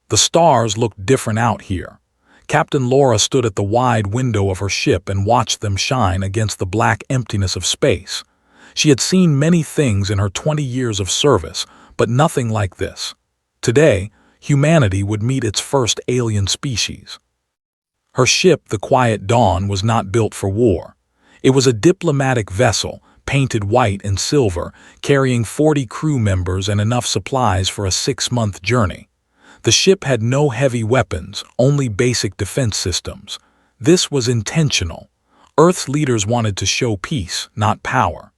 The stars looked different out here. Captain Laura stood at the wide window of her ship and watched them shine against the black emptiness of space. She had seen many things in her 20 years of service, but nothing like this. Today, humanity would meet its first alien species. Her ship, the Quiet Dawn, was not built for war. It was a diplomatic vessel, painted white and silver, carrying 40 crew members and enough supplies for a 6-month journey. The ship had no heavy weapons, only basic defense systems. This was intentional. Earth's leaders wanted to show peace, not power.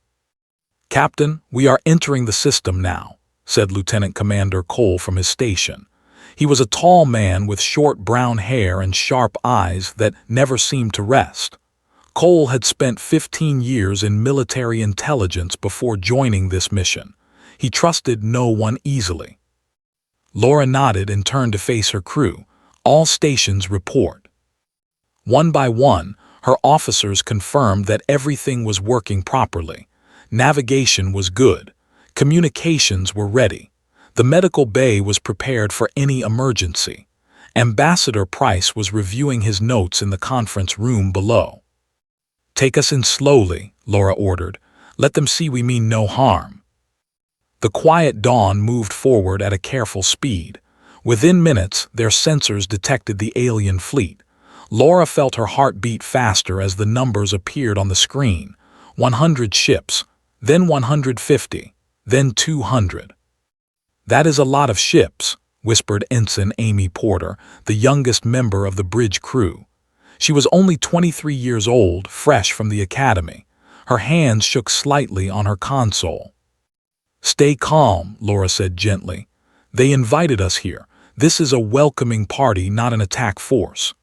"Captain, we are entering the system now," said Lieutenant Commander Cole from his station. He was a tall man with short brown hair and sharp eyes that never seemed to rest. Cole had spent 15 years in military intelligence before joining this mission. He trusted no one easily. Laura nodded and turned to face her crew. "All stations report." One by one, her officers confirmed that everything was working properly. Navigation was good. Communications were ready. The medical bay was prepared for any emergency. Ambassador Price was reviewing his notes in the conference room below. "Take us in slowly," Laura ordered. "Let them see we mean no harm." The Quiet Dawn moved forward at a careful speed. Within minutes, their sensors detected the alien fleet. Laura felt her heart beat faster as the numbers appeared on the screen. 100 ships, then 150, then 200. "That is a lot of ships," whispered Ensign Amy Porter, the youngest member of the bridge crew. She was only 23 years old, fresh from the academy. Her hands shook slightly on her console. "Stay calm," Laura said gently. "They invited us here. This is a welcoming party, not an attack force."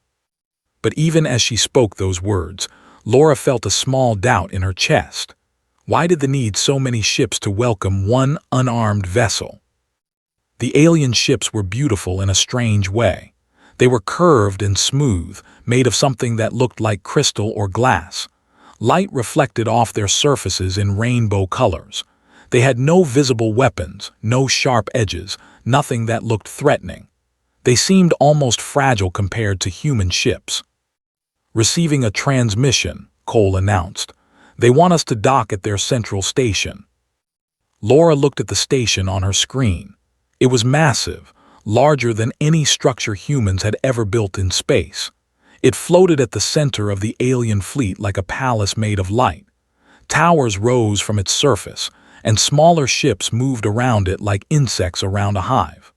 But even as she spoke those words, Laura felt a small doubt in her chest. Why did they need so many ships to welcome one unarmed vessel? The alien ships were beautiful in a strange way. They were curved and smooth, made of something that looked like crystal or glass. Light reflected off their surfaces in rainbow colors. They had no visible weapons, no sharp edges, nothing that looked threatening. They seemed almost fragile compared to human ships. "Receiving a transmission," Cole announced. "They want us to dock at their central station." Laura looked at the station on her screen. It was massive, larger than any structure humans had ever built in space. It floated at the center of the alien fleet like a palace made of light. Towers rose from its surface, and smaller ships moved around it like insects around a hive.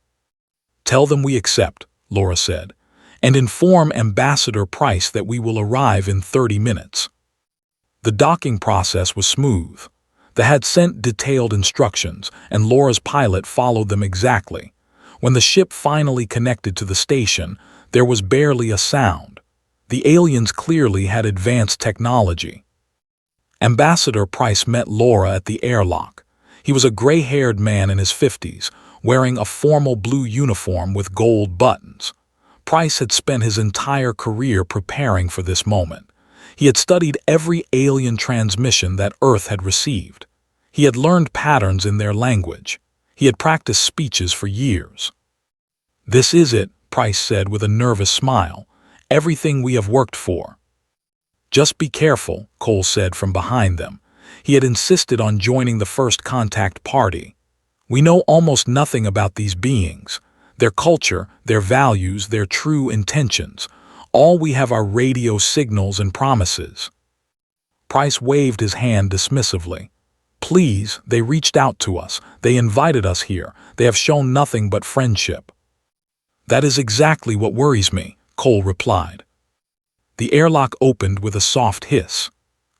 "Tell them we accept," Laura said, "and inform Ambassador Price that we will arrive in 30 minutes." The docking process was smooth. They had sent detailed instructions, and Laura's pilot followed them exactly. When the ship finally connected to the station, there was barely a sound. The aliens clearly had advanced technology. Ambassador Price met Laura at the airlock. He was a gray-haired man in his 50s, wearing a formal blue uniform with gold buttons. Price had spent his entire career preparing for this moment. He had studied every alien transmission that Earth had received. He had learned patterns in their language. He had practiced speeches for years. "This is it," Price said with a nervous smile. "Everything we have worked for." "Just be careful," Cole said from behind them. He had insisted on joining the first contact party. "We know almost nothing about these beings, their culture, their values, their true intentions. All we have are radio signals and promises." Price waved his hand dismissively. "Please, they reached out to us. They invited us here. They have shown nothing but friendship." "That is exactly what worries me," Cole replied. The airlock opened with a soft hiss.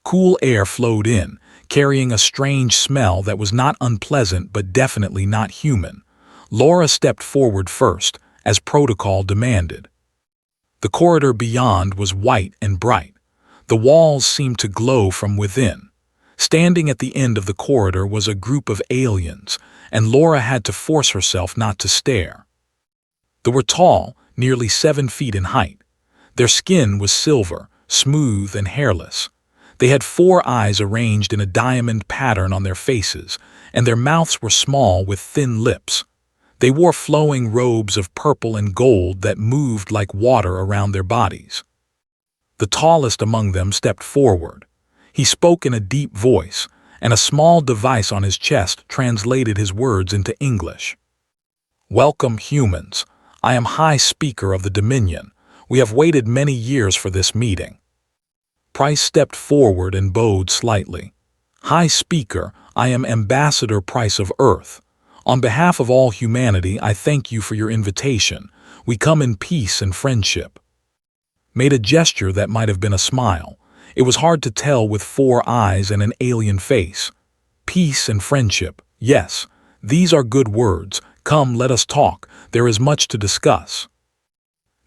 Cool air flowed in, carrying a strange smell that was not unpleasant but definitely not human. Laura stepped forward first, as protocol demanded. The corridor beyond was white and bright. The walls seemed to glow from within. Standing at the end of the corridor was a group of aliens, and Laura had to force herself not to stare. They were tall, nearly 7 feet in height. Their skin was silver, smooth and hairless. They had 4 eyes arranged in a diamond pattern on their faces, and their mouths were small with thin lips. They wore flowing robes of purple and gold that moved like water around their bodies. The tallest among them stepped forward. He spoke in a deep voice, and a small device on his chest translated his words into English. "Welcome, humans. I am High Speaker of the Dominion. We have waited many years for this meeting." Price stepped forward and bowed slightly. "High Speaker, I am Ambassador Price of Earth. On behalf of all humanity, I thank you for your invitation. We come in peace and friendship." Made a gesture that might have been a smile. It was hard to tell with 4 eyes and an alien face. Peace and friendship. Yes, these are good words. Come, let us talk. There is much to discuss.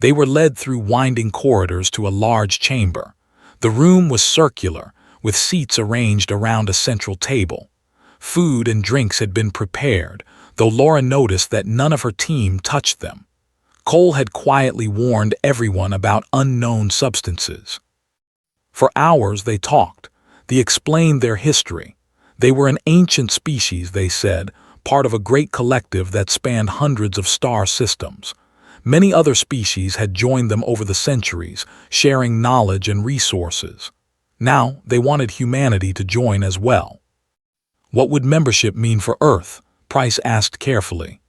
They were led through winding corridors to a large chamber. The room was circular, with seats arranged around a central table. Food and drinks had been prepared, though Laura noticed that none of her team touched them. Cole had quietly warned everyone about unknown substances. For hours they talked. They explained their history. They were an ancient species, they said, part of a great collective that spanned hundreds of star systems. Many other species had joined them over the centuries, sharing knowledge and resources. Now they wanted humanity to join as well. What would membership mean for Earth? Price asked carefully.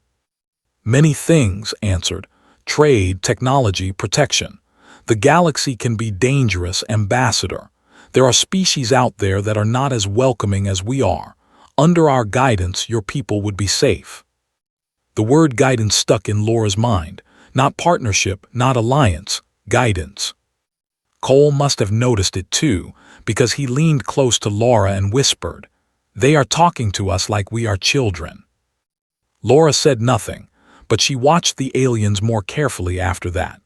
Many things, answered. Trade, technology, protection. The galaxy can be dangerous, Ambassador. There are species out there that are not as welcoming as we are. Under our guidance, your people would be safe. The word guidance stuck in Laura's mind. Not partnership, not alliance, guidance. Cole must have noticed it too, because he leaned close to Laura and whispered, "They are talking to us like we are children." Laura said nothing, but she watched the aliens more carefully after that.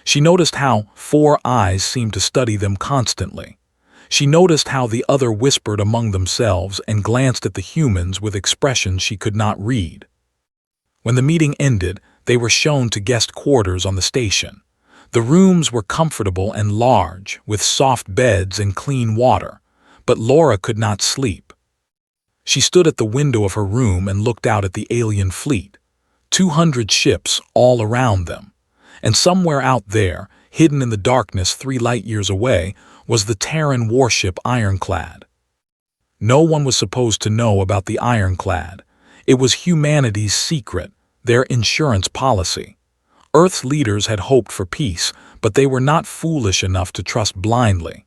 She noticed how 4 eyes seemed to study them constantly. She noticed how the other whispered among themselves and glanced at the humans with expressions she could not read. When the meeting ended, they were shown to guest quarters on the station. The rooms were comfortable and large, with soft beds and clean water, but Laura could not sleep. She stood at the window of her room and looked out at the alien fleet. 200 ships all around them. And somewhere out there, hidden in the darkness 3 light-years away, was the Terran Warship Ironclad. No one was supposed to know about the Ironclad. It was humanity's secret, their insurance policy. Earth's leaders had hoped for peace, but they were not foolish enough to trust blindly.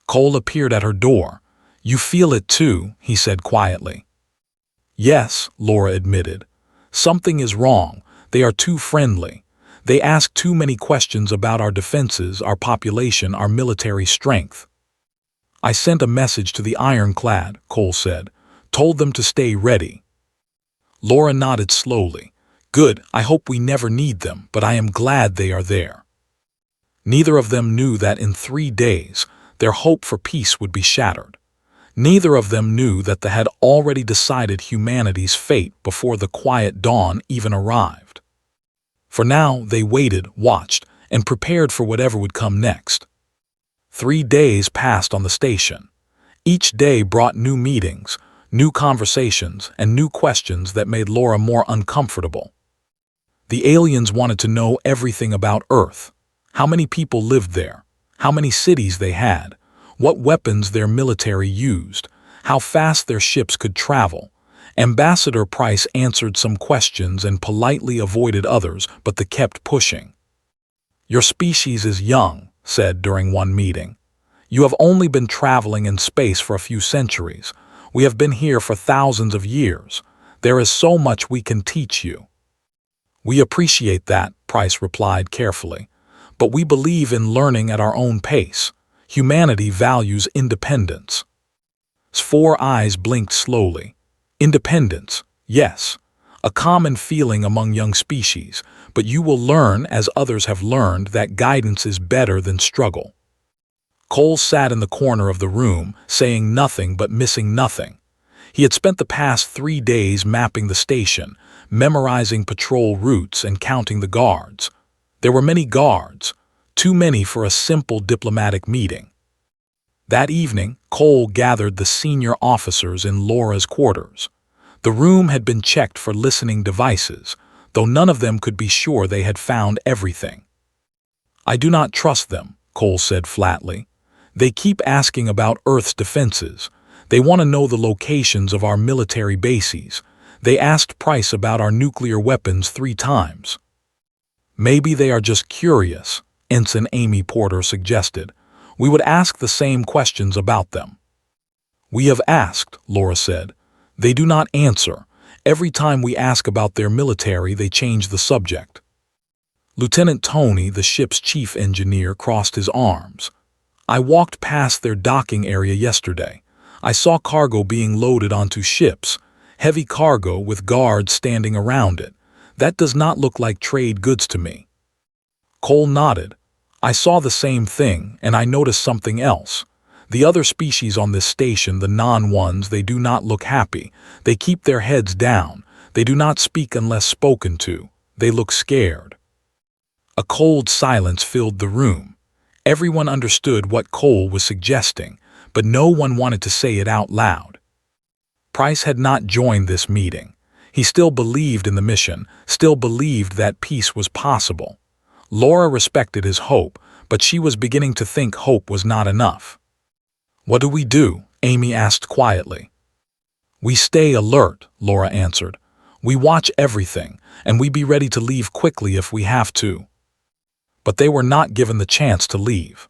Cole appeared at her door. "You feel it too," he said quietly. "Yes," Laura admitted. "Something is wrong. They are too friendly. They ask too many questions about our defenses, our population, our military strength." "I sent a message to the Ironclad," Cole said. "Told them to stay ready." Laura nodded slowly. "Good, I hope we never need them, but I am glad they are there." Neither of them knew that in 3 days, their hope for peace would be shattered. Neither of them knew that they had already decided humanity's fate before the quiet dawn even arrived. For now, they waited, watched, and prepared for whatever would come next. 3 days passed on the station. Each day brought new meetings, new conversations, and new questions that made Laura more uncomfortable. The aliens wanted to know everything about Earth. How many people lived there? How many cities they had? What weapons their military used? How fast their ships could travel? Ambassador Price answered some questions and politely avoided others, but they kept pushing. "Your species is young," said during one meeting. "You have only been traveling in space for a few centuries. We have been here for thousands of years. There is so much we can teach you." "We appreciate that," Price replied carefully. "But we believe in learning at our own pace. Humanity values independence." 4 eyes blinked slowly. Independence, yes, a common feeling among young species, but you will learn, as others have learned, that guidance is better than struggle. Cole sat in the corner of the room, saying nothing but missing nothing. He had spent the past 3 days mapping the station, memorizing patrol routes and counting the guards. There were many guards, too many for a simple diplomatic meeting. That evening, Cole gathered the senior officers in Laura's quarters. The room had been checked for listening devices, though none of them could be sure they had found everything. "I do not trust them," Cole said flatly. "They keep asking about Earth's defenses. They want to know the locations of our military bases. They asked Price about our nuclear weapons 3 times. "Maybe they are just curious," Ensign Amy Porter suggested. "We would ask the same questions about them." "We have asked," Laura said. "They do not answer. Every time we ask about their military, they change the subject." Lieutenant Tony, the ship's chief engineer, crossed his arms. "I walked past their docking area yesterday. I saw cargo being loaded onto ships, heavy cargo with guards standing around it. That does not look like trade goods to me." Cole nodded. "I saw the same thing, and I noticed something else. The other species on this station, the non-ones, they do not look happy. They keep their heads down. They do not speak unless spoken to. They look scared." A cold silence filled the room. Everyone understood what Cole was suggesting, but no one wanted to say it out loud. Price had not joined this meeting. He still believed in the mission, still believed that peace was possible. Laura respected his hope, but she was beginning to think hope was not enough. "What do we do?" Amy asked quietly. "We stay alert," Laura answered. "We watch everything, and we be ready to leave quickly if we have to." But they were not given the chance to leave.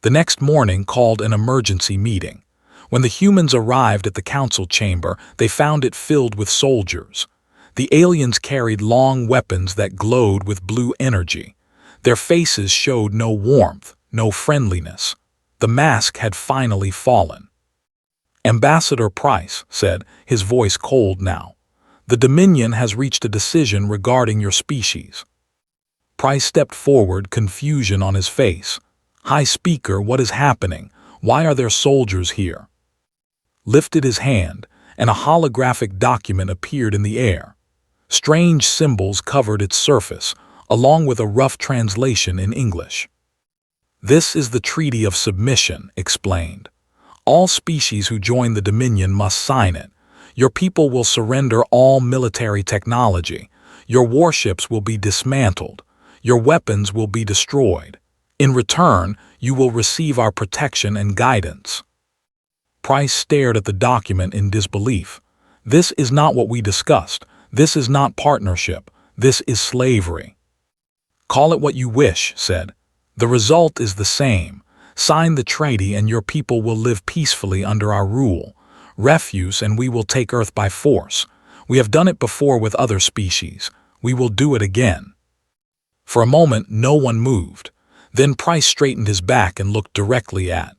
The next morning called an emergency meeting. When the humans arrived at the council chamber, they found it filled with soldiers. The aliens carried long weapons that glowed with blue energy. Their faces showed no warmth, no friendliness. The mask had finally fallen. "Ambassador Price," said, his voice cold now, "the Dominion has reached a decision regarding your species." Price stepped forward, confusion on his face. "High Speaker, what is happening? Why are there soldiers here?" Lifted his hand, and a holographic document appeared in the air. Strange symbols covered its surface, along with a rough translation in English. "This is the Treaty of Submission," explained. "All species who join the Dominion must sign it. Your people will surrender all military technology. Your warships will be dismantled. Your weapons will be destroyed. In return, you will receive our protection and guidance." Price stared at the document in disbelief. "This is not what we discussed. This is not partnership. This is slavery." "Call it what you wish," said. "The result is the same. Sign the treaty and your people will live peacefully under our rule. Refuse and we will take Earth by force. We have done it before with other species. We will do it again." For a moment, no one moved. Then Price straightened his back and looked directly at.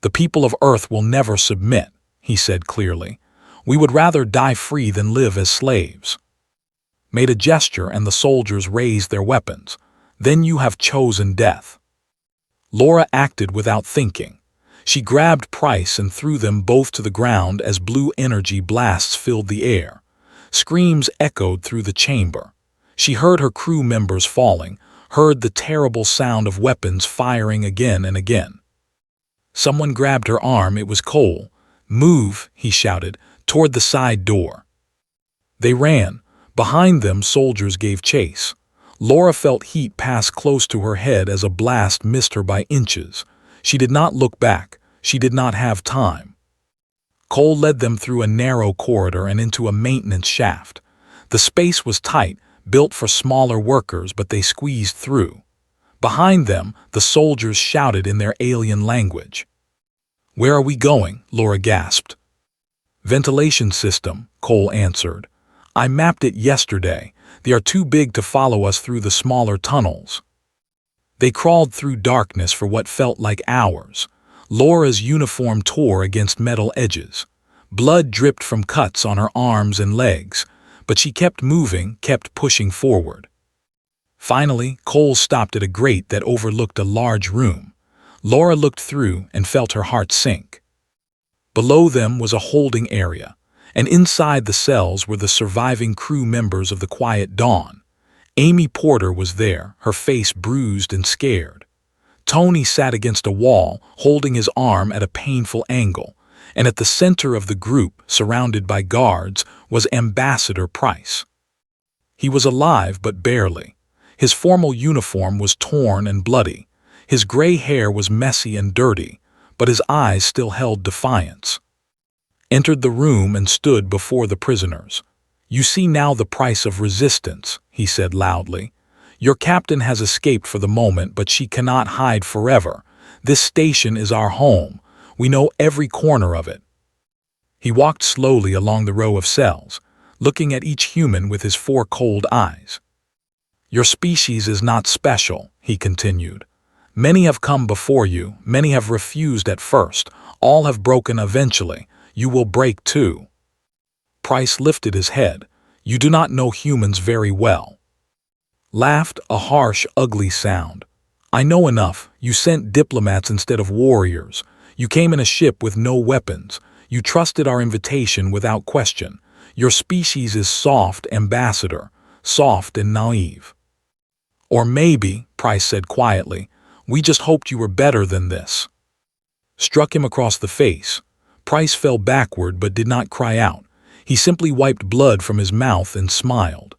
"The people of Earth will never submit," he said clearly. "We would rather die free than live as slaves." Made a gesture and the soldiers raised their weapons. "Then you have chosen death." Laura acted without thinking. She grabbed Price and threw them both to the ground as blue energy blasts filled the air. Screams echoed through the chamber. She heard her crew members falling, heard the terrible sound of weapons firing again and again. Someone grabbed her arm. It was Cole. "Move," he shouted, toward the side door. They ran. Behind them, soldiers gave chase. Laura felt heat pass close to her head as a blast missed her by inches. She did not look back. She did not have time. Cole led them through a narrow corridor and into a maintenance shaft. The space was tight, built for smaller workers, but they squeezed through. Behind them, the soldiers shouted in their alien language. "Where are we going?" Laura gasped. "Ventilation system," Cole answered. "I mapped it yesterday. They are too big to follow us through the smaller tunnels." They crawled through darkness for what felt like hours. Laura's uniform tore against metal edges. Blood dripped from cuts on her arms and legs, but she kept moving, kept pushing forward. Finally, Cole stopped at a grate that overlooked a large room. Laura looked through and felt her heart sink. Below them was a holding area, and inside the cells were the surviving crew members of the Quiet Dawn. Amy Porter was there, her face bruised and scared. Tony sat against a wall, holding his arm at a painful angle. and at the center of the group, surrounded by guards, was Ambassador Price. He was alive, but barely. His formal uniform was torn and bloody. His gray hair was messy and dirty, but his eyes still held defiance. Entered the room and stood before the prisoners. "You see now the price of resistance," he said loudly. "Your captain has escaped for the moment, but she cannot hide forever. This station is our home. We know every corner of it." He walked slowly along the row of cells, looking at each human with his 4 cold eyes. "Your species is not special," he continued. "Many have come before you, many have refused at first, all have broken eventually. You will break too." Price lifted his head. "You do not know humans very well." Laughed, a harsh, ugly sound. "I know enough. You sent diplomats instead of warriors. You came in a ship with no weapons. You trusted our invitation without question. Your species is soft, Ambassador, soft and naive." "Or maybe," Price said quietly, "we just hoped you were better than this." Struck him across the face. Price fell backward but did not cry out. He simply wiped blood from his mouth and smiled.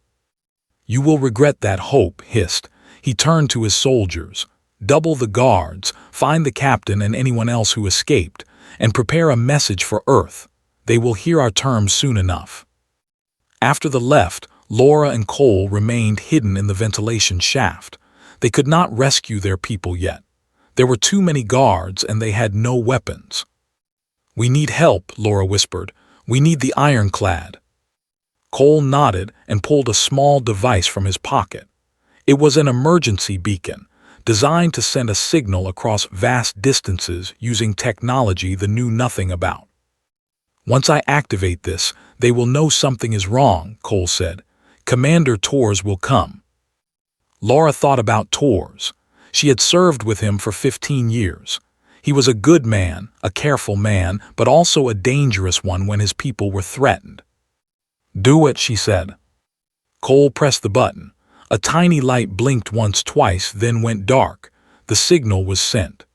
"You will regret that hope," hissed. He turned to his soldiers. "Double the guards, find the captain and anyone else who escaped, and prepare a message for Earth. They will hear our terms soon enough." After the left, Laura and Cole remained hidden in the ventilation shaft. They could not rescue their people yet. There were too many guards and they had no weapons. "We need help," Laura whispered. "We need the ironclad." Cole nodded and pulled a small device from his pocket. It was an emergency beacon, designed to send a signal across vast distances using technology they knew nothing about. "Once I activate this, they will know something is wrong," Cole said. "Commander Torres will come." Laura thought about Torres. She had served with him for 15 years. He was a good man, a careful man, but also a dangerous one when his people were threatened. "Do it," she said. Cole pressed the button. A tiny light blinked once, twice, then went dark. The signal was sent.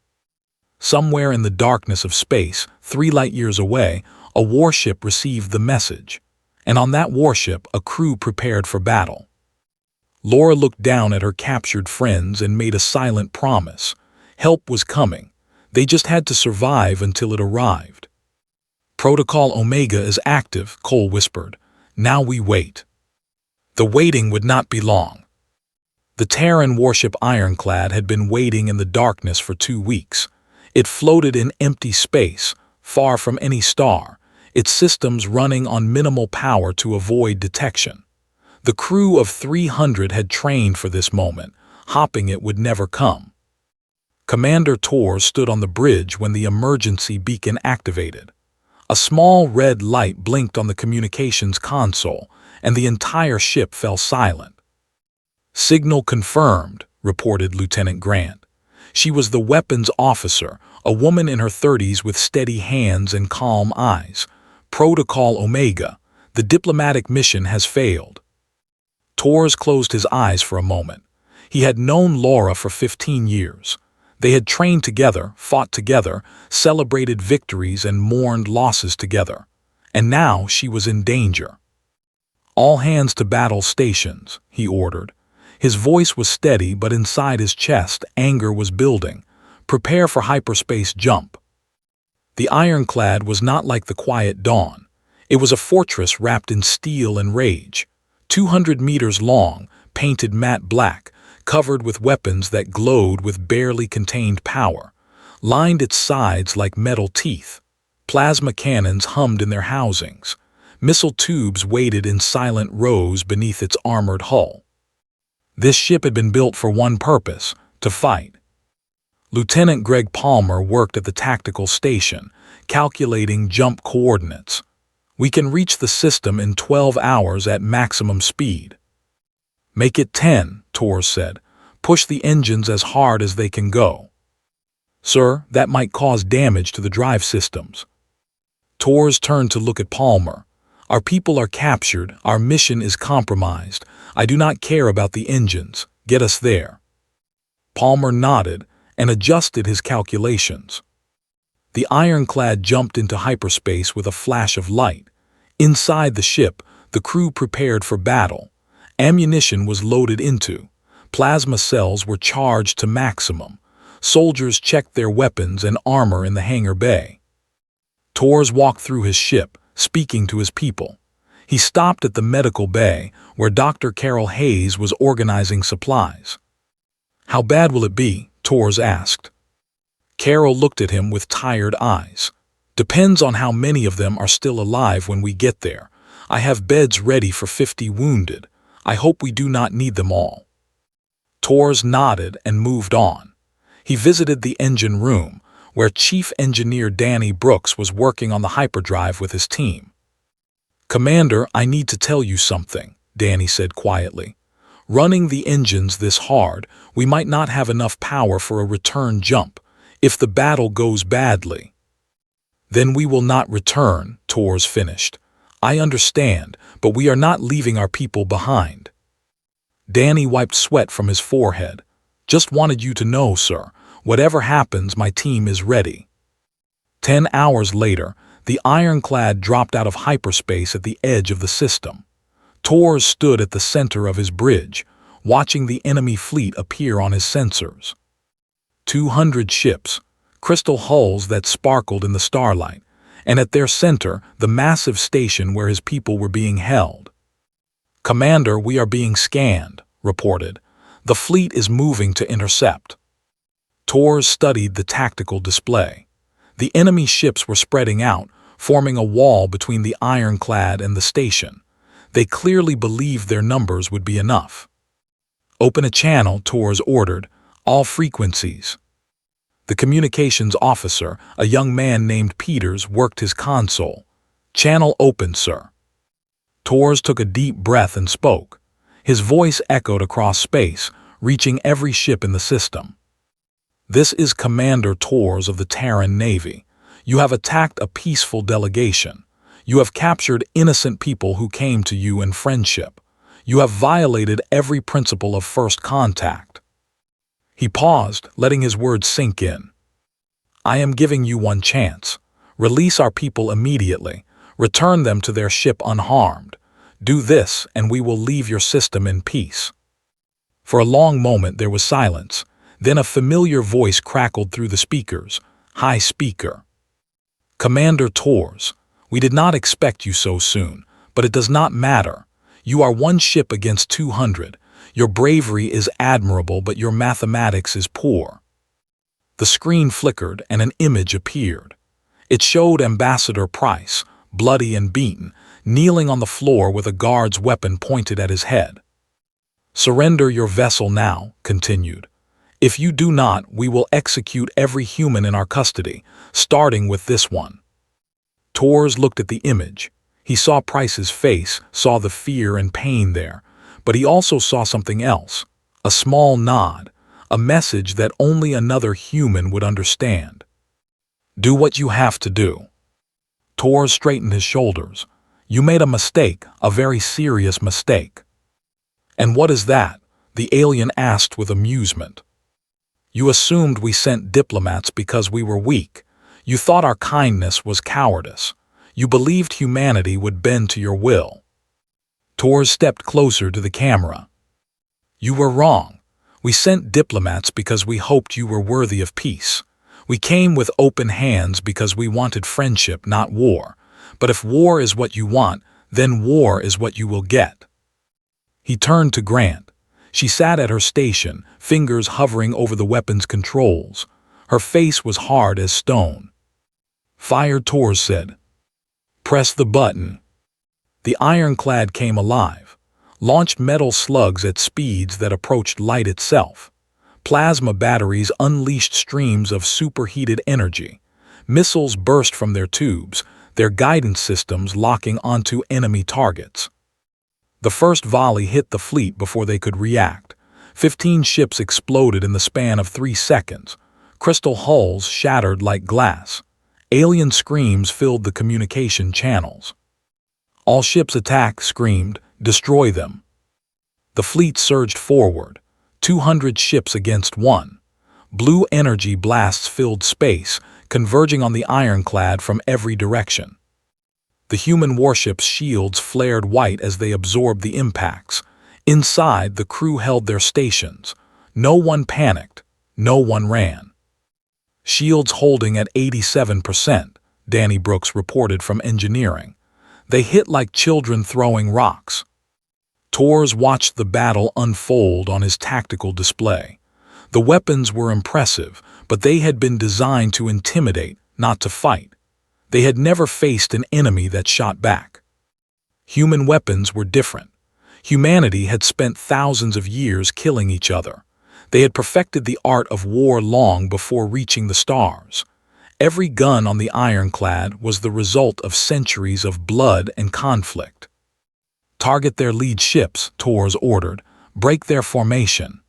Somewhere in the darkness of space, 3 light-years away, a warship received the message. And on that warship, a crew prepared for battle. Laura looked down at her captured friends and made a silent promise. Help was coming. They just had to survive until it arrived. "Protocol Omega is active," Cole whispered. "Now we wait." The waiting would not be long. The Terran Warship Ironclad had been waiting in the darkness for 2 weeks. It floated in empty space, far from any star, its systems running on minimal power to avoid detection. The crew of 300 had trained for this moment. Hopping it would never come. Commander Torres stood on the bridge when the emergency beacon activated. A small red light blinked on the communications console, and the entire ship fell silent. "Signal confirmed," reported Lieutenant Grant. She was the weapons officer, a woman in her 30s with steady hands and calm eyes. "Protocol Omega, the diplomatic mission has failed." Torres closed his eyes for a moment. He had known Laura for 15 years. They had trained together, fought together, celebrated victories and mourned losses together. And now she was in danger. "All hands to battle stations," he ordered. His voice was steady, but inside his chest, anger was building. "Prepare for hyperspace jump." The ironclad was not like the quiet dawn. It was a fortress wrapped in steel and rage. 200 meters long, painted matte black, covered with weapons that glowed with barely contained power, lined its sides like metal teeth. Plasma cannons hummed in their housings. Missile tubes waited in silent rows beneath its armored hull. This ship had been built for one purpose: to fight. Lieutenant Greg Palmer worked at the tactical station, calculating jump coordinates. "We can reach the system in 12 hours at maximum speed." "Make it 10, Torres said. "Push the engines as hard as they can go." "Sir, that might cause damage to the drive systems." Torres turned to look at Palmer. "Our people are captured. Our mission is compromised. I do not care about the engines. Get us there." Palmer nodded and adjusted his calculations. The ironclad jumped into hyperspace with a flash of light. Inside the ship, the crew prepared for battle. Ammunition was loaded into. Plasma cells were charged to maximum. Soldiers checked their weapons and armor in the hangar bay. Torres walked through his ship, speaking to his people. He stopped at the medical bay, where Dr. Carol Hayes was organizing supplies. "How bad will it be?" Torres asked. Carol looked at him with tired eyes. "Depends on how many of them are still alive when we get there. I have beds ready for 50 wounded. I hope we do not need them all." Torres nodded and moved on. He visited the engine room, where Chief Engineer Danny Brooks was working on the hyperdrive with his team. "Commander, I need to tell you something," Danny said quietly. "Running the engines this hard, we might not have enough power for a return jump. If the battle goes badly, then we will not return," Torres finished. "I understand, but we are not leaving our people behind." Danny wiped sweat from his forehead. "Just wanted you to know, sir, whatever happens, my team is ready." 10 hours later, the ironclad dropped out of hyperspace at the edge of the system. Torres stood at the center of his bridge, watching the enemy fleet appear on his sensors. 200 ships, crystal hulls that sparkled in the starlight, and at their center, the massive station where his people were being held. "Commander, we are being scanned," reported. "The fleet is moving to intercept." Torres studied the tactical display. The enemy ships were spreading out, forming a wall between the ironclad and the station. They clearly believed their numbers would be enough. "Open a channel," Torres ordered. "All frequencies." The communications officer, a young man named Peters, worked his console. "Channel open, sir." Torres took a deep breath and spoke. His voice echoed across space, reaching every ship in the system. "This is Commander Torres of the Terran Navy. You have attacked a peaceful delegation. You have captured innocent people who came to you in friendship. You have violated every principle of first contact." He paused, letting his words sink in. "I am giving you one chance. Release our people immediately. Return them to their ship unharmed. Do this, and we will leave your system in peace." For a long moment there was silence. Then a familiar voice crackled through the speakers. "Hi, speaker. Commander Torres, we did not expect you so soon, but it does not matter. You are one ship against 200. Your bravery is admirable, but your mathematics is poor." The screen flickered and an image appeared. It showed Ambassador Price, bloody and beaten, kneeling on the floor with a guard's weapon pointed at his head. "Surrender your vessel now," continued. "If you do not, we will execute every human in our custody, starting with this one." Torres looked at the image. He saw Price's face, saw the fear and pain there, but he also saw something else, a small nod, a message that only another human would understand. "Do what you have to do." Torres straightened his shoulders. "You made a mistake, a very serious mistake." "And what is that?" the alien asked with amusement. "You assumed we sent diplomats because we were weak. You thought our kindness was cowardice. You believed humanity would bend to your will." Torres stepped closer to the camera. "You were wrong. We sent diplomats because we hoped you were worthy of peace. We came with open hands because we wanted friendship, not war. But if war is what you want, then war is what you will get." He turned to Grant. She sat at her station, fingers hovering over the weapon's controls. Her face was hard as stone. "Fire," Torres said. "Press the button." The ironclad came alive, launched metal slugs at speeds that approached light itself. Plasma batteries unleashed streams of superheated energy. Missiles burst from their tubes, their guidance systems locking onto enemy targets. The first volley hit the fleet before they could react. 15 ships exploded in the span of 3 seconds. Crystal hulls shattered like glass. Alien screams filled the communication channels. All ships attack, screamed, "Destroy them." The fleet surged forward, 200 ships against 1. Blue energy blasts filled space, converging on the ironclad from every direction. The human warship's shields flared white as they absorbed the impacts. Inside, the crew held their stations. No one panicked. No one ran. Shields holding at 87%, Danny Brooks reported from engineering. They hit like children throwing rocks. Tors watched the battle unfold on his tactical display. The weapons were impressive, but they had been designed to intimidate, not to fight. They had never faced an enemy that shot back. Human weapons were different. Humanity had spent thousands of years killing each other. They had perfected the art of war long before reaching the stars. Every gun on the ironclad was the result of centuries of blood and conflict. Target their lead ships, Tors ordered. Break their formation.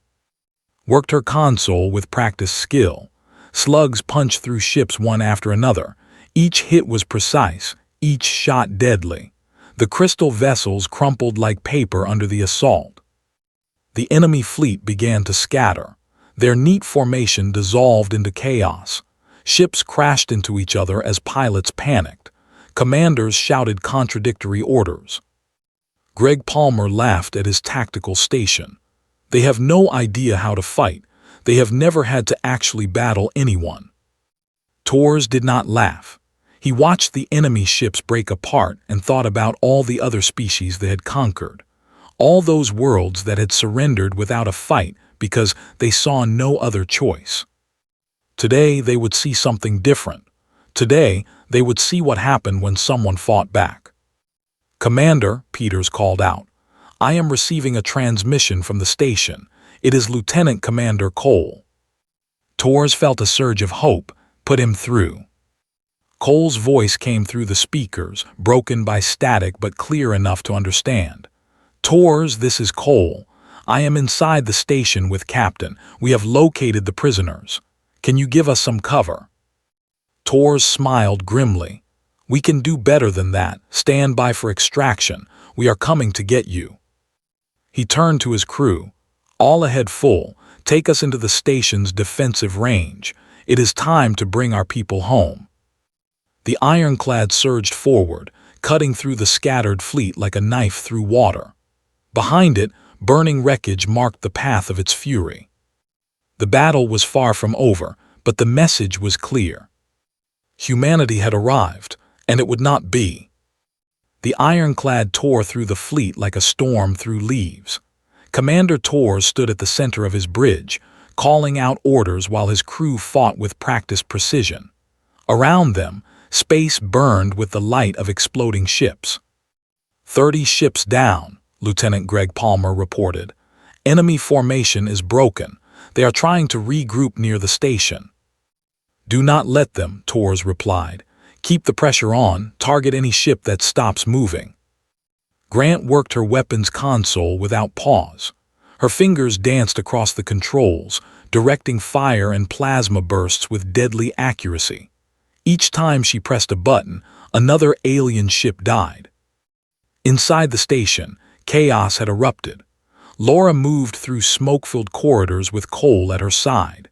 Worked her console with practiced skill. Slugs punched through ships one after another. Each hit was precise, each shot deadly. The crystal vessels crumpled like paper under the assault. The enemy fleet began to scatter. Their neat formation dissolved into chaos. Ships crashed into each other as pilots panicked. Commanders shouted contradictory orders. Greg Palmer laughed at his tactical station. They have no idea how to fight. They have never had to actually battle anyone. Tors did not laugh. He watched the enemy ships break apart and thought about all the other species they had conquered. All those worlds that had surrendered without a fight because they saw no other choice. Today they would see something different. Today they would see what happened when someone fought back. "Commander," Peters called out, "I am receiving a transmission from the station. It is Lieutenant Commander Cole." Tors felt a surge of hope. Put him through. Cole's voice came through the speakers, broken by static but clear enough to understand. "Tors, this is Cole. I am inside the station with Captain. We have located the prisoners. Can you give us some cover?" Tors smiled grimly. "We can do better than that. Stand by for extraction. We are coming to get you." He turned to his crew. "All ahead full. Take us into the station's defensive range. It is time to bring our people home." The ironclad surged forward, cutting through the scattered fleet like a knife through water. Behind it, burning wreckage marked the path of its fury. The battle was far from over, but the message was clear. Humanity had arrived, and it would not be. The ironclad tore through the fleet like a storm through leaves. Commander Tors stood at the center of his bridge, calling out orders while his crew fought with practiced precision. Around them, space burned with the light of exploding ships. 30 ships down, Lieutenant Greg Palmer reported. "Enemy formation is broken. They are trying to regroup near the station." "Do not let them," Tors replied. "Keep the pressure on. Target any ship that stops moving." Grant worked her weapons console without pause. Her fingers danced across the controls, directing fire and plasma bursts with deadly accuracy. Each time she pressed a button, another alien ship died. Inside the station, chaos had erupted. Laura moved through smoke-filled corridors with Cole at her side.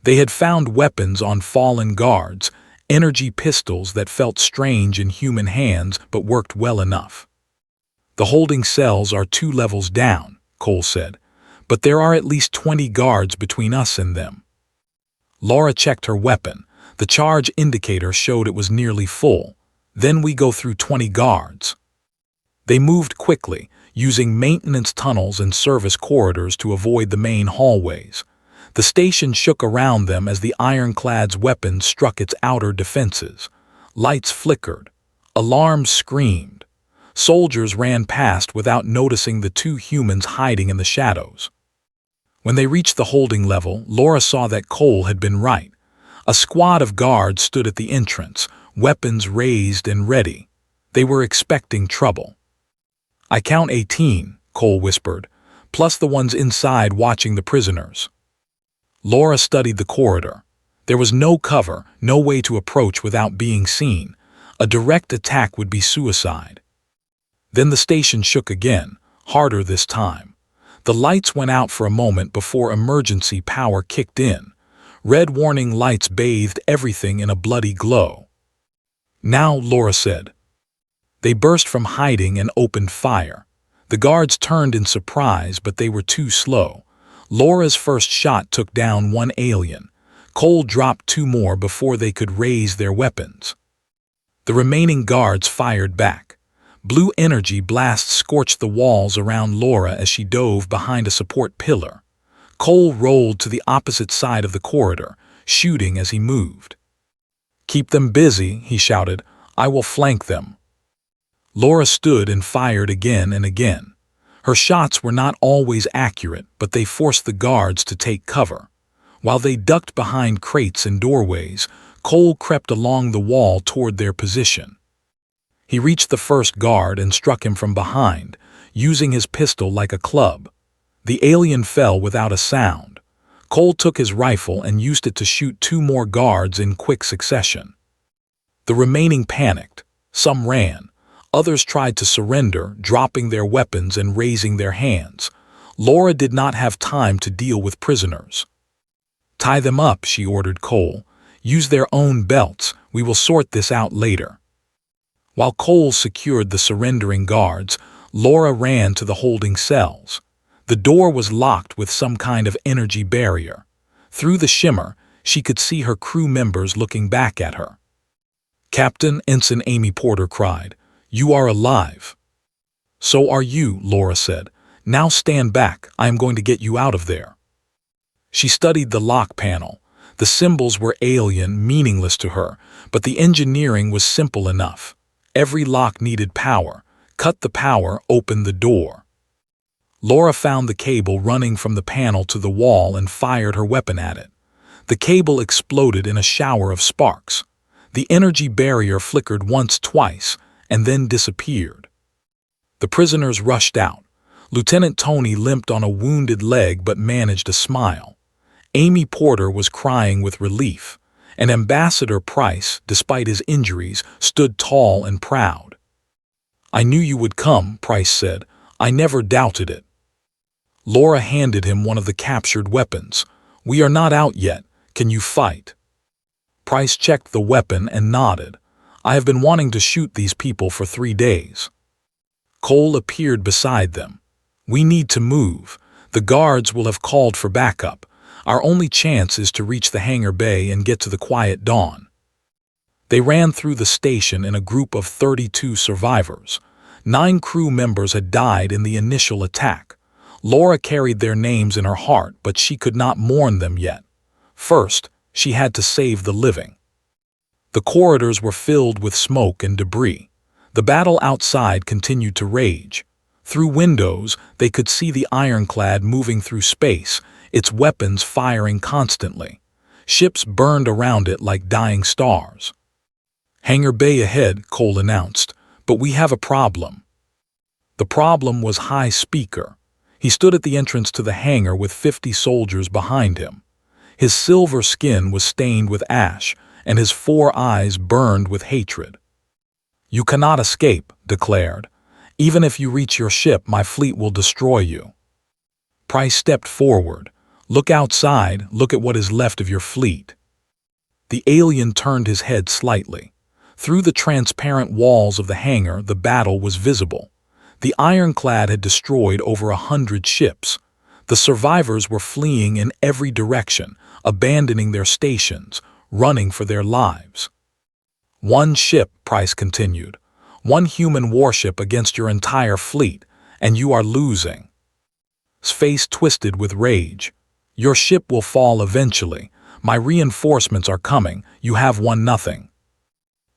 They had found weapons on fallen guards, energy pistols that felt strange in human hands but worked well enough. "The holding cells are 2 levels down," Cole said, "but there are at least 20 guards between us and them." Laura checked her weapon. The charge indicator showed it was nearly full. "Then we go through 20 guards." They moved quickly, using maintenance tunnels and service corridors to avoid the main hallways. The station shook around them as the ironclad's weapons struck its outer defenses. Lights flickered. Alarms screamed. Soldiers ran past without noticing the 2 humans hiding in the shadows. When they reached the holding level, Laura saw that Cole had been right. A squad of guards stood at the entrance, weapons raised and ready. They were expecting trouble. "I count 18, Cole whispered, "plus the ones inside watching the prisoners." Laura studied the corridor. There was no cover, no way to approach without being seen. A direct attack would be suicide. Then the station shook again, harder this time. The lights went out for a moment before emergency power kicked in. Red warning lights bathed everything in a bloody glow. "Now," Laura said. They burst from hiding and opened fire. The guards turned in surprise, but they were too slow. Laura's first shot took down one alien. Cole dropped two more before they could raise their weapons. The remaining guards fired back. Blue energy blasts scorched the walls around Laura as she dove behind a support pillar. Cole rolled to the opposite side of the corridor, shooting as he moved. "Keep them busy," he shouted. "I will flank them." Laura stood and fired again and again. Her shots were not always accurate, but they forced the guards to take cover. While they ducked behind crates and doorways, Cole crept along the wall toward their position. He reached the first guard and struck him from behind, using his pistol like a club. The alien fell without a sound. Cole took his rifle and used it to shoot two more guards in quick succession. The remaining panicked. Some ran. Others tried to surrender, dropping their weapons and raising their hands. Laura did not have time to deal with prisoners. "Tie them up," she ordered Cole. "Use their own belts. We will sort this out later." While Cole secured the surrendering guards, Laura ran to the holding cells. The door was locked with some kind of energy barrier. Through the shimmer, she could see her crew members looking back at her. "Captain," Ensign Amy Porter cried, "you are alive." "So are you," Laura said. "Now stand back. I am going to get you out of there." She studied the lock panel. The symbols were alien, meaningless to her, but the engineering was simple enough. Every lock needed power. Cut the power, open the door. Laura found the cable running from the panel to the wall and fired her weapon at it. The cable exploded in a shower of sparks. The energy barrier flickered once, twice, and then disappeared. The prisoners rushed out. Lieutenant Tony limped on a wounded leg but managed a smile. Amy Porter was crying with relief, and Ambassador Price, despite his injuries, stood tall and proud. "I knew you would come," Price said. "I never doubted it." Laura handed him one of the captured weapons. "We are not out yet. Can you fight?" Price checked the weapon and nodded. "I have been wanting to shoot these people for 3 days." Cole appeared beside them. "We need to move. The guards will have called for backup. Our only chance is to reach the hangar bay and get to the quiet dawn." They ran through the station in a group of 32 survivors. 9 crew members had died in the initial attack. Laura carried their names in her heart, but she could not mourn them yet. First, she had to save the living. The corridors were filled with smoke and debris. The battle outside continued to rage. Through windows, they could see the ironclad moving through space, its weapons firing constantly. Ships burned around it like dying stars. "Hangar bay ahead," Cole announced, "but we have a problem." The problem was High Speaker. He stood at the entrance to the hangar with 50 soldiers behind him. His silver skin was stained with ash, and his 4 eyes burned with hatred. "You cannot escape," declared. "Even if you reach your ship, my fleet will destroy you." Price stepped forward. "Look outside, look at what is left of your fleet." The alien turned his head slightly. Through the transparent walls of the hangar, the battle was visible. The ironclad had destroyed over 100 ships. The survivors were fleeing in every direction, abandoning their stations, running for their lives. "One ship," Price continued. "One human warship against your entire fleet, and you are losing." His face twisted with rage. "Your ship will fall eventually. My reinforcements are coming. You have won nothing."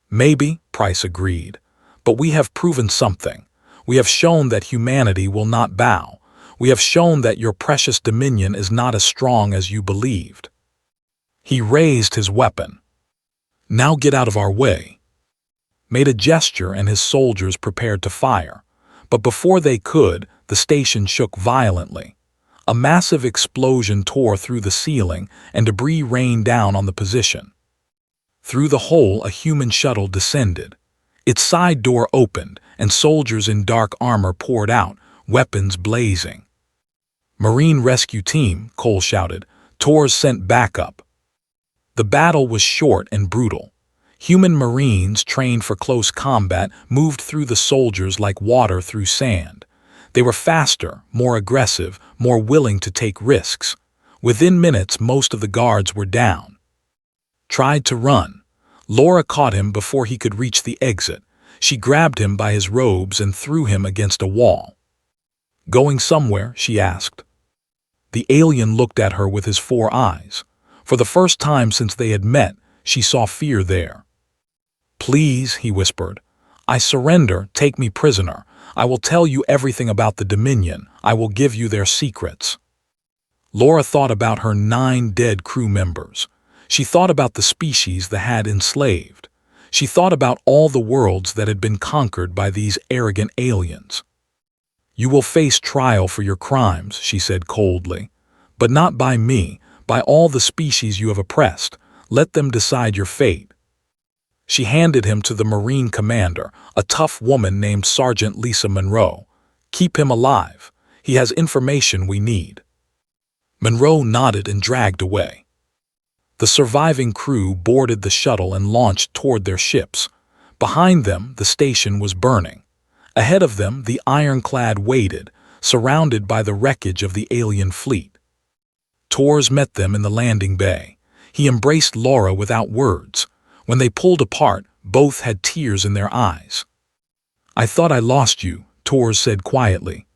"Maybe," Price agreed. "But we have proven something. We have shown that humanity will not bow. We have shown that your precious dominion is not as strong as you believed." He raised his weapon. "Now get out of our way." Made a gesture and his soldiers prepared to fire. But before they could, the station shook violently. A massive explosion tore through the ceiling and debris rained down on the position. Through the hole, a human shuttle descended. Its side door opened, and soldiers in dark armor poured out, weapons blazing. "Marine Rescue Team," Cole shouted. "Tor's sent backup." The battle was short and brutal. Human Marines trained for close combat moved through the soldiers like water through sand. They were faster, more aggressive, more willing to take risks. Within minutes, most of the guards were down. Tried to run. Laura caught him before he could reach the exit. She grabbed him by his robes and threw him against a wall. "Going somewhere?" she asked. The alien looked at her with his 4 eyes. For the first time since they had met, she saw fear there. "Please," he whispered. "I surrender, take me prisoner. I will tell you everything about the Dominion. I will give you their secrets." Laura thought about her 9 dead crew members. She thought about the species that had enslaved. She thought about all the worlds that had been conquered by these arrogant aliens. "You will face trial for your crimes," she said coldly. "But not by me, by all the species you have oppressed. Let them decide your fate." She handed him to the Marine commander, a tough woman named Sergeant Lisa Monroe. "Keep him alive. He has information we need." Monroe nodded and dragged away. The surviving crew boarded the shuttle and launched toward their ships. Behind them, the station was burning. Ahead of them, the ironclad waited, surrounded by the wreckage of the alien fleet. Tors met them in the landing bay. He embraced Laura without words. When they pulled apart, both had tears in their eyes. "I thought I lost you," Tors said quietly.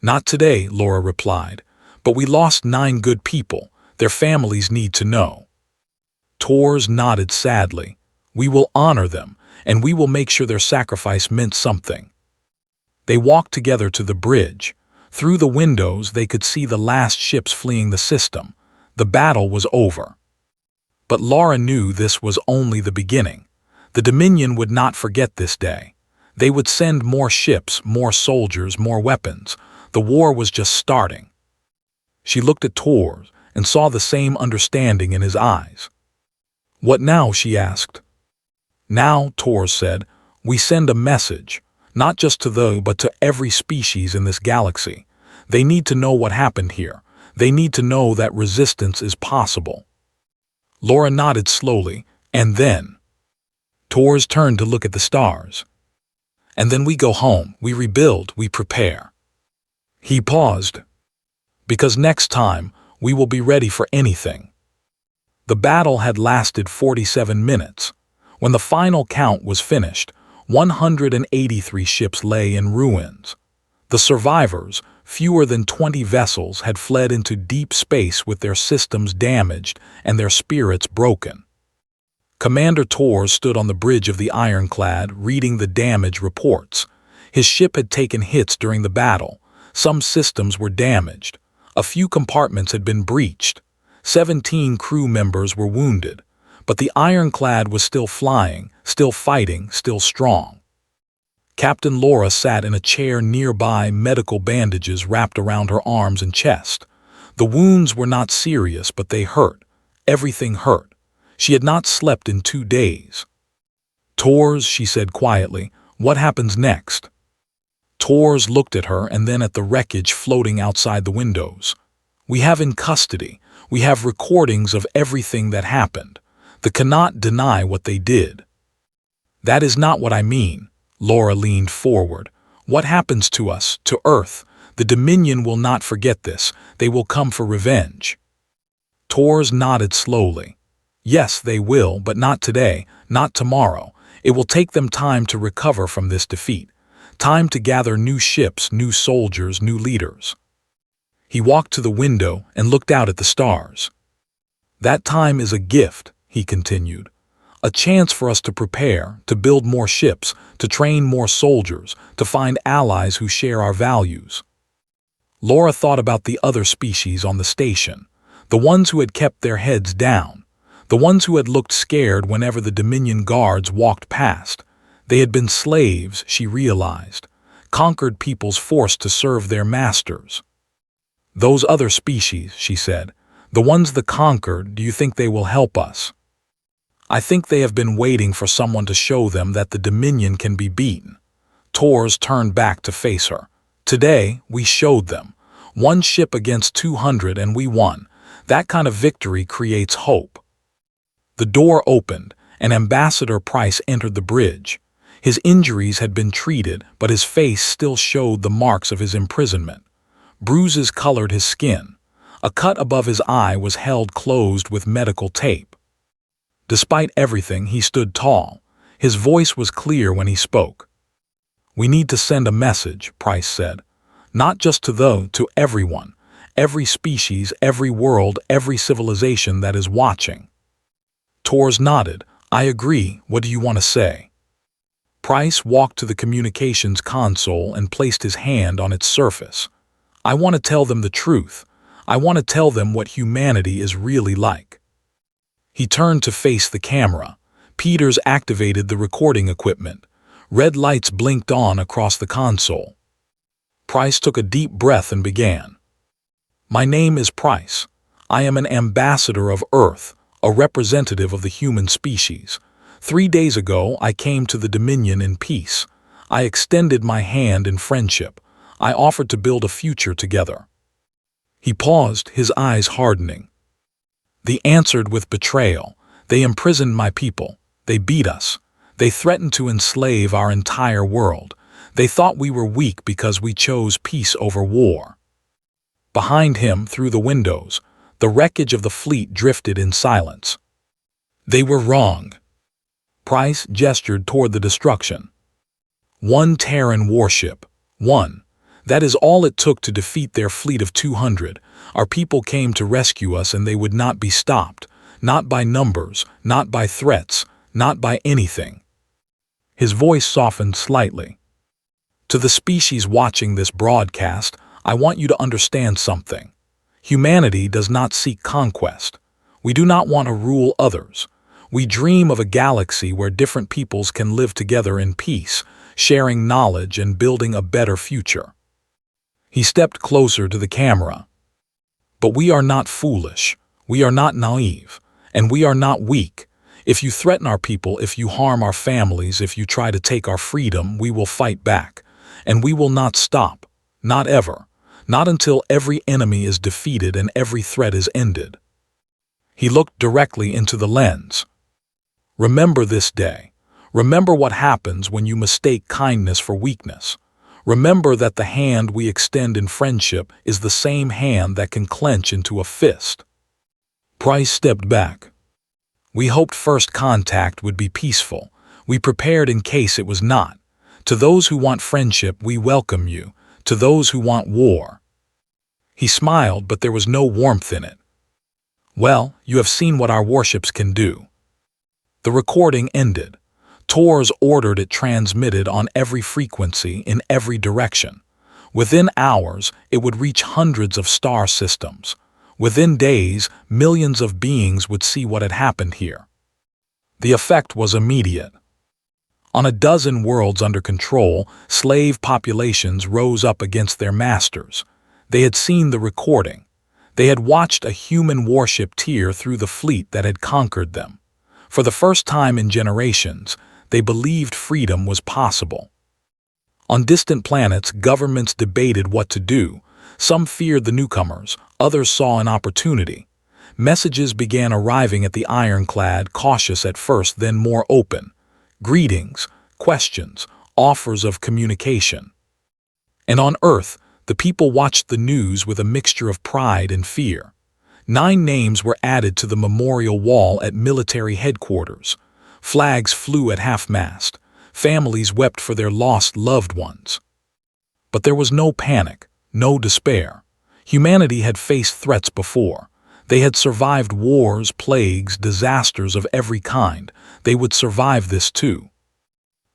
"Not today," Laura replied. "But we lost 9 good people. Their families need to know." Tors nodded sadly. "We will honor them, and we will make sure their sacrifice meant something." They walked together to the bridge. Through the windows, they could see the last ships fleeing the system. The battle was over. But Laura knew this was only the beginning. The Dominion would not forget this day. They would send more ships, more soldiers, more weapons. The war was just starting. She looked at Tors and saw the same understanding in his eyes. "What now?" she asked. "Now," Tors said, "we send a message, not just to but to every species in this galaxy. They need to know what happened here. They need to know that resistance is possible." Laura nodded slowly, and then Tors turned to look at the stars. "And then we go home, we rebuild, we prepare." He paused. "Because next time, we will be ready for anything." The battle had lasted 47 minutes. When the final count was finished, 183 ships lay in ruins. The survivors, fewer than 20 vessels, had fled into deep space with their systems damaged and their spirits broken. Commander Tors stood on the bridge of the ironclad, reading the damage reports. His ship had taken hits during the battle. Some systems were damaged. A few compartments had been breached. 17 crew members were wounded. But the ironclad was still flying, still fighting, still strong. Captain Laura sat in a chair nearby, medical bandages wrapped around her arms and chest. The wounds were not serious, but they hurt. Everything hurt. She had not slept in 2 days. "Tors," she said quietly, "what happens next?" Tors looked at her and then at the wreckage floating outside the windows. "We have in custody. We have recordings of everything that happened. They cannot deny what they did." "That is not what I mean." Laura leaned forward. "What happens to us, to Earth? The Dominion will not forget this. They will come for revenge." Tors nodded slowly. "Yes, they will, but not today, not tomorrow. It will take them time to recover from this defeat. Time to gather new ships, new soldiers, new leaders." He walked to the window and looked out at the stars. "That time is a gift," he continued. "A chance for us to prepare, to build more ships, to train more soldiers, to find allies who share our values." Laura thought about the other species on the station, the ones who had kept their heads down, the ones who had looked scared whenever the Dominion guards walked past. They had been slaves, she realized, conquered peoples forced to serve their masters. "Those other species," she said, "the ones the conquered, do you think they will help us?" "I think they have been waiting for someone to show them that the Dominion can be beaten." Tors turned back to face her. "Today, we showed them. 1 ship against 200 and we won. That kind of victory creates hope." The door opened, and Ambassador Price entered the bridge. His injuries had been treated, but his face still showed the marks of his imprisonment. Bruises colored his skin. A cut above his eye was held closed with medical tape. Despite everything, he stood tall. His voice was clear when he spoke. "We need to send a message," Price said. "Not just to everyone. Every species, every world, every civilization that is watching." Tors nodded. "I agree. What do you want to say?" Price walked to the communications console and placed his hand on its surface. "I want to tell them the truth. I want to tell them what humanity is really like." He turned to face the camera. Peters activated the recording equipment. Red lights blinked on across the console. Price took a deep breath and began. "My name is Price. I am an ambassador of Earth, a representative of the human species. 3 days ago, I came to the Dominion in peace. I extended my hand in friendship. I offered to build a future together." He paused, his eyes hardening. "They answered with betrayal. They imprisoned my people. They beat us. They threatened to enslave our entire world. They thought we were weak because we chose peace over war." Behind him, through the windows, the wreckage of the fleet drifted in silence. "They were wrong." Price gestured toward the destruction. "One Terran Warship. One. That is all it took to defeat their fleet of 200. Our people came to rescue us, and they would not be stopped. Not by numbers, not by threats, not by anything." His voice softened slightly. "To the species watching this broadcast, I want you to understand something. Humanity does not seek conquest. We do not want to rule others. We dream of a galaxy where different peoples can live together in peace, sharing knowledge and building a better future." He stepped closer to the camera. "But we are not foolish. We are not naive. And we are not weak. If you threaten our people, if you harm our families, if you try to take our freedom, we will fight back. And we will not stop. Not ever. Not until every enemy is defeated and every threat is ended." He looked directly into the lens. "Remember this day. Remember what happens when you mistake kindness for weakness. Remember that the hand we extend in friendship is the same hand that can clench into a fist." Price stepped back. "We hoped first contact would be peaceful. We prepared in case it was not. To those who want friendship, we welcome you. To those who want war." He smiled, but there was no warmth in it. "Well, you have seen what our warships can do." The recording ended. Tors ordered it transmitted on every frequency in every direction. Within hours, it would reach hundreds of star systems. Within days, millions of beings would see what had happened here. The effect was immediate. On a dozen worlds under control, slave populations rose up against their masters. They had seen the recording. They had watched a human warship tear through the fleet that had conquered them. For the first time in generations, they believed freedom was possible. On distant planets, governments debated what to do. Some feared the newcomers, others saw an opportunity. Messages began arriving at the ironclad, cautious at first, then more open. Greetings, questions, offers of communication. And on Earth, the people watched the news with a mixture of pride and fear. 9 names were added to the memorial wall at military headquarters. Flags flew at half-mast. Families wept for their lost loved ones. But there was no panic, no despair. Humanity had faced threats before. They had survived wars, plagues, disasters of every kind. They would survive this too.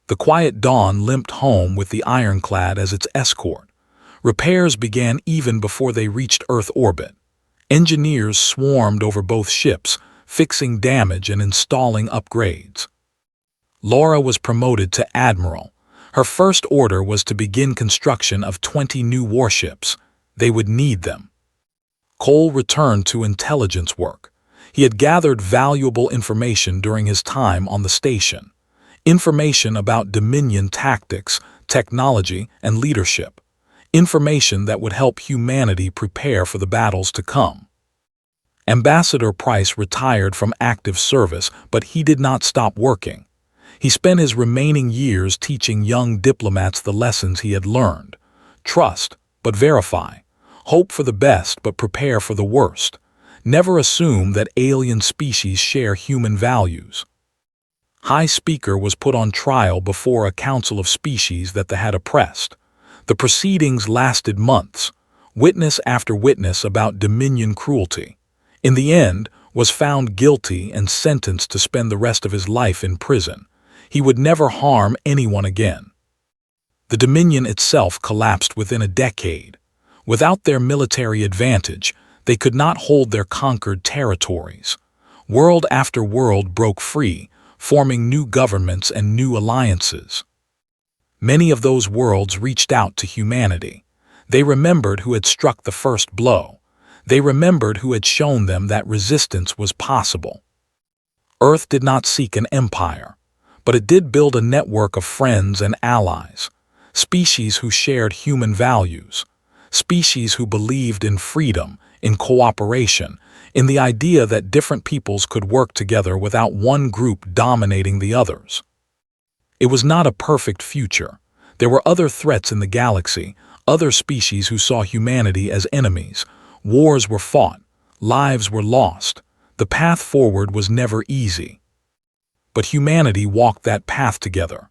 The Quiet Dawn limped home with the ironclad as its escort. Repairs began even before they reached Earth orbit. Engineers swarmed over both ships, fixing damage and installing upgrades. Laura was promoted to Admiral. Her first order was to begin construction of 20 new warships. They would need them. Cole returned to intelligence work. He had gathered valuable information during his time on the station. Information about Dominion tactics, technology, and leadership. Information that would help humanity prepare for the battles to come. Ambassador Price retired from active service, but he did not stop working. He spent his remaining years teaching young diplomats the lessons he had learned. Trust, but verify. Hope for the best, but prepare for the worst. Never assume that alien species share human values. High Speaker was put on trial before a council of species that they had oppressed. The proceedings lasted months, witness after witness about Dominion cruelty. In the end, was found guilty and sentenced to spend the rest of his life in prison. He would never harm anyone again. The Dominion itself collapsed within a decade. Without their military advantage, they could not hold their conquered territories. World after world broke free, forming new governments and new alliances. Many of those worlds reached out to humanity. They remembered who had struck the first blow. They remembered who had shown them that resistance was possible. Earth did not seek an empire, but it did build a network of friends and allies, species who shared human values, species who believed in freedom, in cooperation, in the idea that different peoples could work together without one group dominating the others. It was not a perfect future. There were other threats in the galaxy, other species who saw humanity as enemies. Wars were fought, lives were lost. The path forward was never easy. But humanity walked that path together.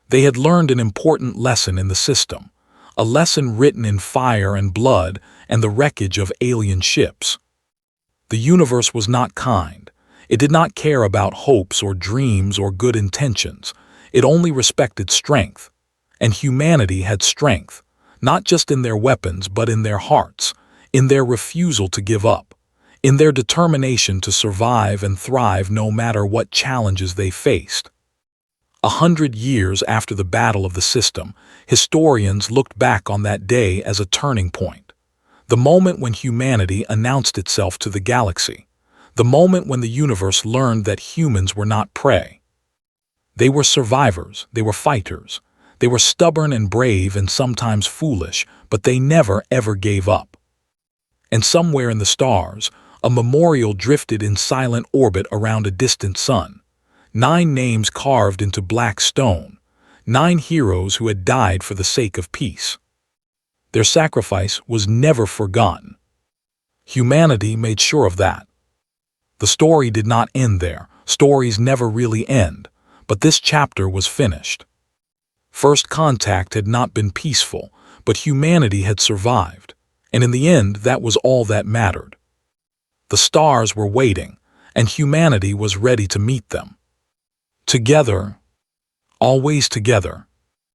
They had learned an important lesson in the system, a lesson written in fire and blood and the wreckage of alien ships. The universe was not kind. It did not care about hopes or dreams or good intentions. It only respected strength. And humanity had strength, not just in their weapons but in their hearts, in their refusal to give up, in their determination to survive and thrive no matter what challenges they faced. 100 years after the battle of the system, historians looked back on that day as a turning point. The moment when humanity announced itself to the galaxy. The moment when the universe learned that humans were not prey. They were survivors, they were fighters. They were stubborn and brave and sometimes foolish, but they never ever gave up. And somewhere in the stars, a memorial drifted in silent orbit around a distant sun. 9 names carved into black stone. 9 heroes who had died for the sake of peace. Their sacrifice was never forgotten. Humanity made sure of that. The story did not end there. Stories never really end. But this chapter was finished. First contact had not been peaceful, but humanity had survived. And in the end, that was all that mattered. The stars were waiting, and humanity was ready to meet them. Together, always together.